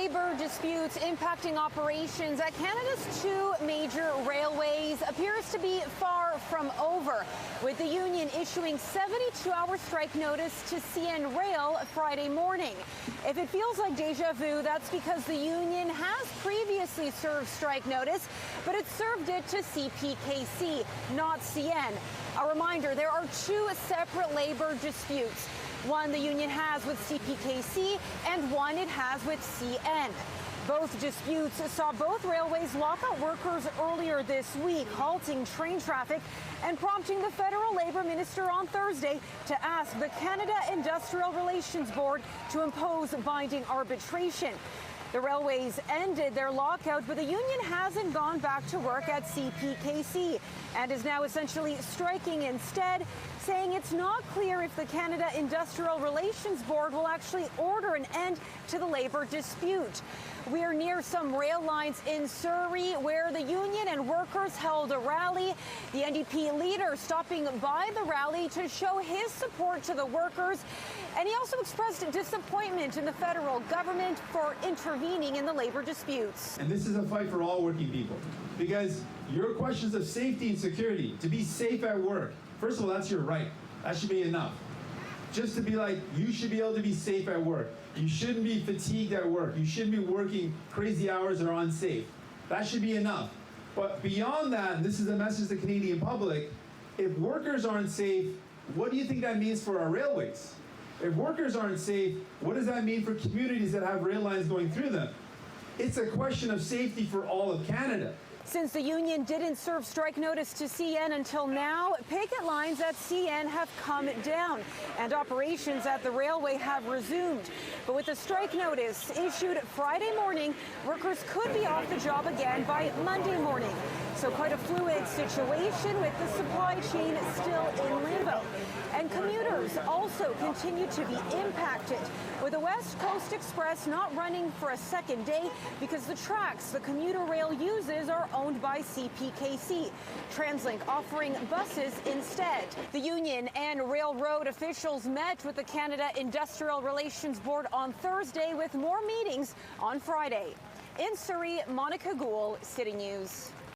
Labor disputes impacting operations at Canada's two major railways appears to be far from over, with the union issuing 72-hour strike notice to CN Rail Friday morning. If it feels like deja vu, that's because the union has previously served strike notice, but it served it to CPKC, not CN. A reminder, there are two separate labor disputes. One the union has with CPKC and one it has with CN. Both disputes saw both railways lock out workers earlier this week, halting train traffic and prompting the federal labor minister on Thursday to ask the Canada Industrial Relations Board to impose binding arbitration. The railways ended their lockout, but the union hasn't gone back to work at CPKC and is now essentially striking instead, saying it's not clear if the Canada Industrial Relations Board will actually order an end to the labor dispute. We are near some rail lines in Surrey where the union and workers held a rally. The NDP leader stopping by the rally to show his support to the workers. And he also expressed disappointment in the federal government for intervening in the labor disputes. And this is a fight for all working people, because your questions of safety and security, to be safe at work, first of all, that's your right. That should be enough. Just to be like, you should be able to be safe at work. You shouldn't be fatigued at work. You shouldn't be working crazy hours or unsafe. That should be enough. But beyond that, and this is a message to the Canadian public, if workers aren't safe, what do you think that means for our railways? If workers aren't safe, what does that mean for communities that have rail lines going through them? It's a question of safety for all of Canada. Since the union didn't serve strike notice to CN until now, picket lines at CN have come down and operations at the railway have resumed. But with the strike notice issued Friday morning, workers could be off the job again by Monday morning. So quite a fluid situation with the supply chain still in limbo. And commuters also continue to be impacted, with the West Coast Express not running for a second day because the tracks the commuter rail uses are owned by CPKC. TransLink offering buses instead. The union and railroad officials met with the Canada Industrial Relations Board on Thursday, with more meetings on Friday. In Surrey, Monica Gould, City News.